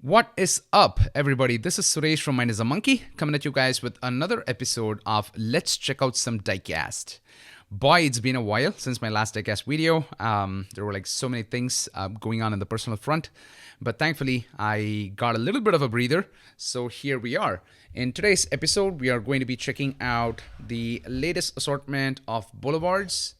What is up, everybody? This is Suresh from Mind is a Monkey coming at you guys with another episode of Let's Check Out Some Diecast. Boy, it's been a while since my last diecast video. There were like so many things going on in the personal front, but thankfully I got a little bit of a breather. So here we are. In today's episode, we are going to be checking out the latest assortment of Boulevards,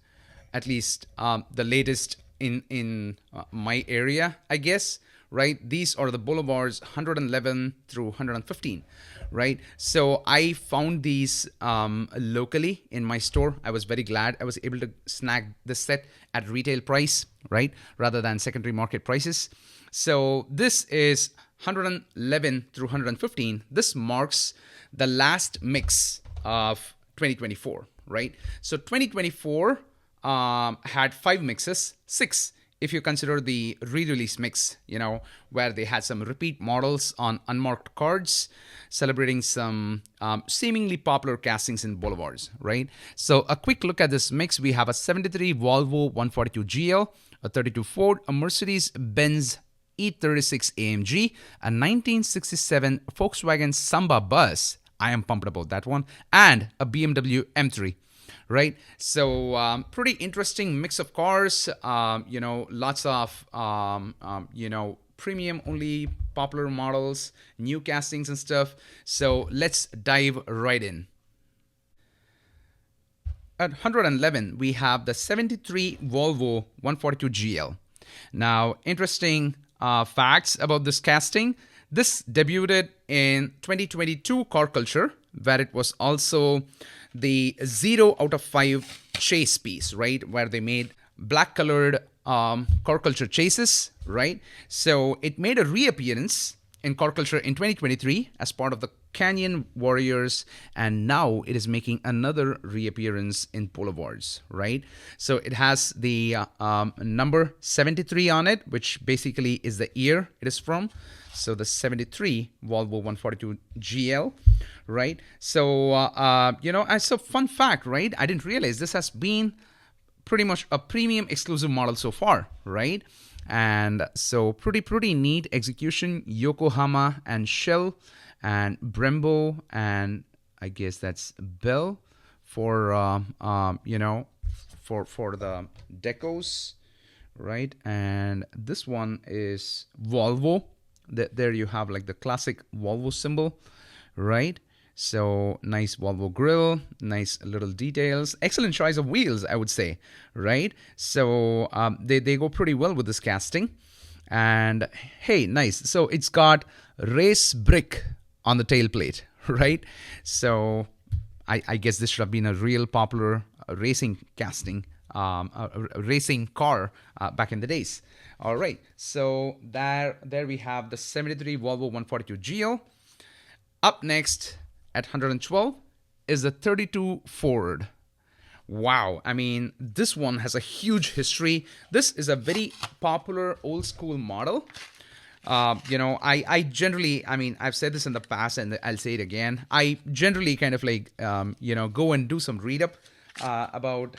at least the latest in my area, I guess. Right, these are the Boulevards 111 through 115, right? So I found these locally in my store. I was very glad I was able to snag this set at retail price, right, rather than secondary market prices. So this is 111 through 115. This marks the last mix of 2024, right? So 2024 had 5 mixes, 6 if you consider the re-release mix, where they had some repeat models on unmarked cards, celebrating some seemingly popular castings in Boulevards, right? So a quick look at this mix. We have a 73 Volvo 142 GL, a 32 Ford, a Mercedes-Benz E36 AMG, a 1967 Volkswagen Samba Bus. I am pumped about that one, and a BMW M3. Right, so pretty interesting mix of cars. Lots of premium only popular models, new castings and stuff. So let's dive right in. At 111, we have the 73 Volvo 142 GL. Now, interesting facts about this casting. This debuted in 2022 Car Culture, where it was also the 0 out of 5 chase piece, right? Where they made black colored Car Culture chases, right? So it made a reappearance in Car Culture in 2023 as part of the Canyon Warriors, and now it is making another reappearance in Boulevards, right? So it has the number 73 on it, which basically is the year it is from. So the 73 Volvo 142 GL, right? So, as a fun fact, right? I didn't realize this has been pretty much a premium exclusive model so far, right? And so pretty neat execution. Yokohama and Shell and Brembo, and I guess that's Bell for, for the decos, right? And this one is Volvo. There you have like the classic Volvo symbol, right? So nice Volvo grille, nice little details, excellent choice of wheels, I would say, right? So they go pretty well with this casting. And hey, nice. So it's got race brick on the tailplate, right? So I guess this should have been a real popular racing casting, a racing car back in the days. All right, so there we have the 73 Volvo 142 GL. Up next at 112 is the 32 Ford. Wow, I mean, this one has a huge history. This is a very popular old school model. I generally, I've said this in the past and I'll say it again. I generally kind of like, go and do some read up about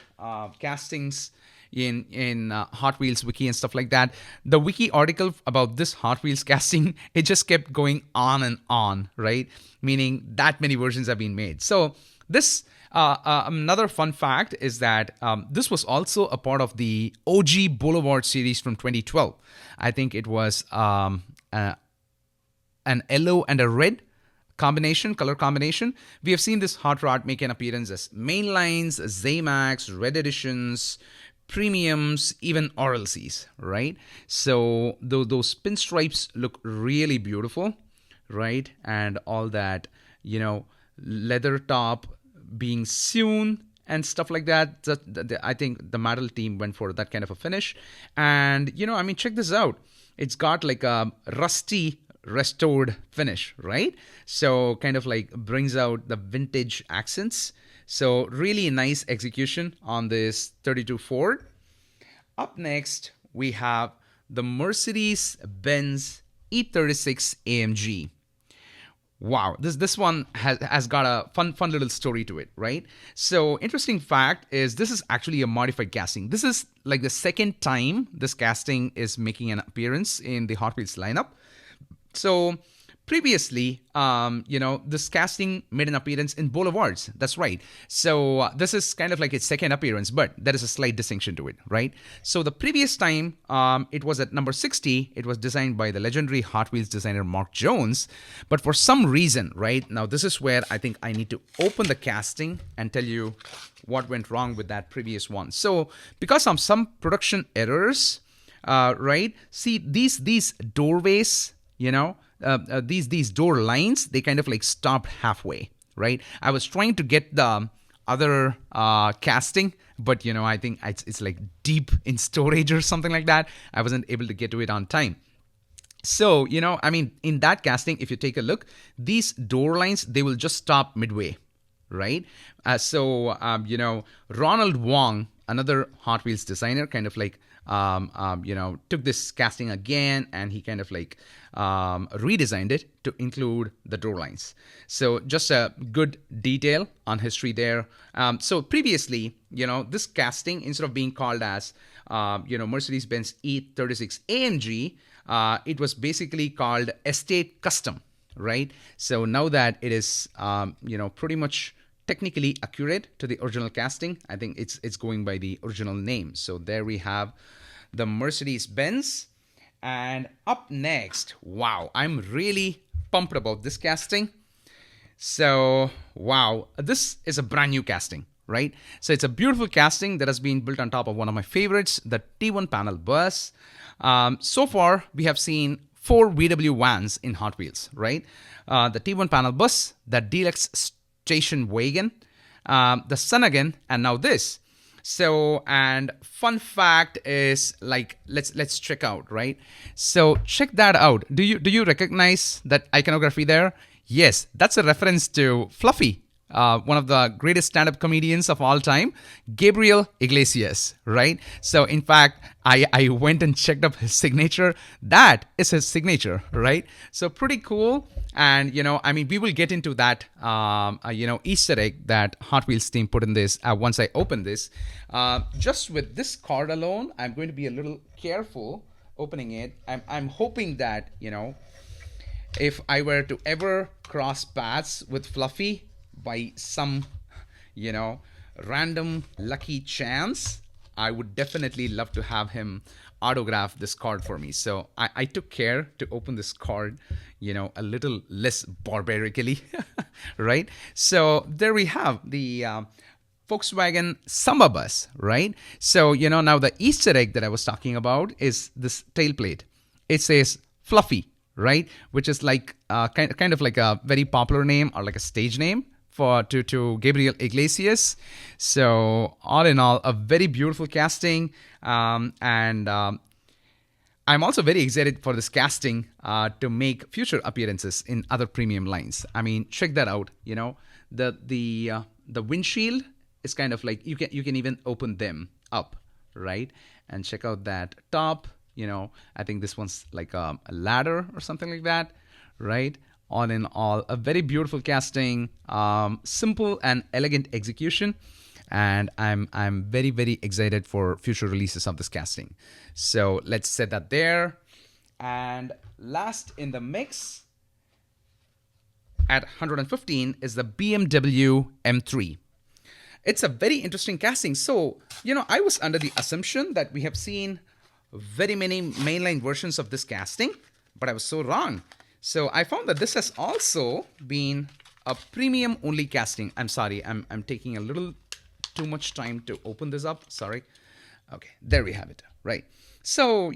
castings in Hot Wheels wiki and stuff like that. The wiki article about this Hot Wheels casting, it just kept going on and on, right? Meaning that many versions have been made. So this another fun fact is that this was also a part of the OG Boulevard series from 2012. I think it was an yellow and a red color combination. We have seen this hot rod make an appearance as mainlines, Zamax, red editions, premiums, even RLCs, right? So those pinstripes look really beautiful, right? And all that, leather top being sewn and stuff like that. I think the Mattel team went for that kind of a finish. And, check this out. It's got like a rusty restored finish, right? So kind of like brings out the vintage accents. So really nice execution on this 32 Ford. Up next, we have the Mercedes-Benz E36 AMG. Wow, this one has got a fun little story to it, right? So interesting fact is this is actually a modified casting. This is like the second time this casting is making an appearance in the Hot Wheels lineup. So previously, this casting made an appearance in Boulevards. That's right. So this is kind of like its second appearance, but there is a slight distinction to it, right? So the previous time, it was at number 60. It was designed by the legendary Hot Wheels designer Mark Jones. But for some reason, right now, this is where I think I need to open the casting and tell you what went wrong with that previous one. So because of some production errors, right? See these doorways, these door lines, they kind of like stopped halfway, right? I was trying to get the other casting, but I think it's like deep in storage or something like that. I wasn't able to get to it on time. So, in that casting, if you take a look, these door lines, they will just stop midway, right? Ronald Wong, another Hot Wheels designer, kind of like, took this casting again, and he kind of like redesigned it to include the door lines. So just a good detail on history there. So previously, this casting, instead of being called as, Mercedes-Benz E36 AMG, it was basically called Estate Custom, right? So now that it is, pretty much technically accurate to the original casting, I think it's going by the original name. So there we have the Mercedes-Benz. And up next, wow, I'm really pumped about this casting. So, wow, this is a brand new casting, right? So it's a beautiful casting that has been built on top of one of my favorites, the T1 panel bus. So far, we have seen 4 VW vans in Hot Wheels, right? The T1 panel bus, the deluxe station wagon, the Sunagin, and now this. So, and fun fact is, like, let's check out, right? So check that out. Do you recognize that iconography there? Yes, that's a reference to Fluffy, one of the greatest stand-up comedians of all time, Gabriel Iglesias, right? So in fact, I went and checked up his signature. That is his signature, right? So pretty cool. And, we will get into that, Easter egg that Hot Wheels team put in this once I open this. Just with this card alone, I'm going to be a little careful opening it. I'm hoping that, if I were to ever cross paths with Fluffy by some, random lucky chance, I would definitely love to have him autograph this card for me. So I took care to open this card, a little less barbarically, right? So there we have the Volkswagen Samba Bus, right? So, now the Easter egg that I was talking about is this tailplate. It says Fluffy, right? Which is like kind of like a very popular name or like a stage name to Gabriel Iglesias. So all in all, a very beautiful casting. And I'm also very excited for this casting to make future appearances in other premium lines. Check that out. The windshield is kind of like you can even open them up, right? And check out that top. I think this one's like a ladder or something like that, right? All in all, a very beautiful casting, simple and elegant execution. And I'm very, very excited for future releases of this casting. So let's set that there. And last in the mix at 115 is the BMW M3. It's a very interesting casting. So, I was under the assumption that we have seen very many mainline versions of this casting, but I was so wrong. So I found that this has also been a premium only casting. I'm sorry, I'm taking a little too much time to open this up. Sorry. Okay, there we have it. Right. So,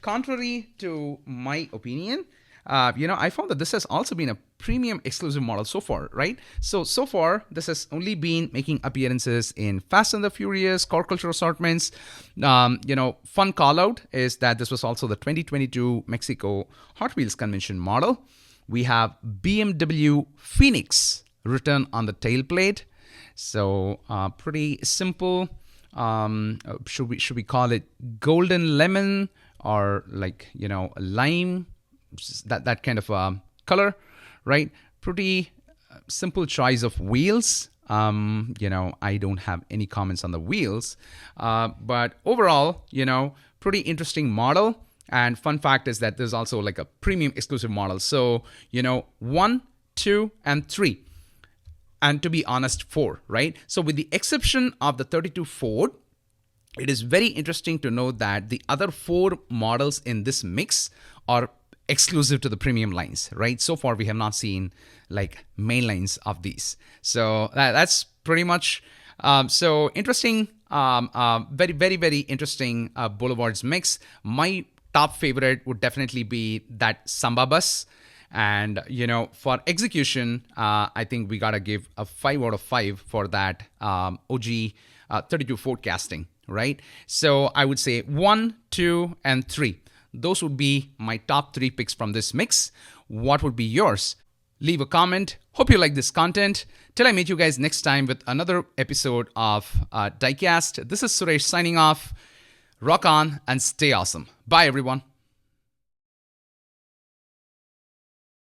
contrary to my opinion, I found that this has also been a premium exclusive model so far, right? So far, this has only been making appearances in Fast and the Furious, car culture assortments. Fun call out is that this was also the 2022 Mexico Hot Wheels Convention model. We have BMW Phoenix written on the tailplate. So pretty simple. Should we call it golden lemon or like, lime? That kind of color, right? Pretty simple choice of wheels. I don't have any comments on the wheels, but overall, pretty interesting model. And fun fact is that there's also like a premium exclusive model. So, 1, 2, and 3. And to be honest, 4, right? So with the exception of the 32 Ford, it is very interesting to know that the other 4 models in this mix are exclusive to the premium lines, right? So far, we have not seen like main lines of these. So that's pretty much so interesting. Very, very, very interesting Boulevards mix. My top favorite would definitely be that Samba Bus. And, for execution, I think we got to give a 5 out of 5 for that OG 32 Ford casting, right? So I would say 1, 2, and 3. Those would be my top 3 picks from this mix. What would be yours? Leave a comment. Hope you like this content. Till I meet you guys next time with another episode of Diecast. This is Suresh signing off. Rock on and stay awesome. Bye, everyone.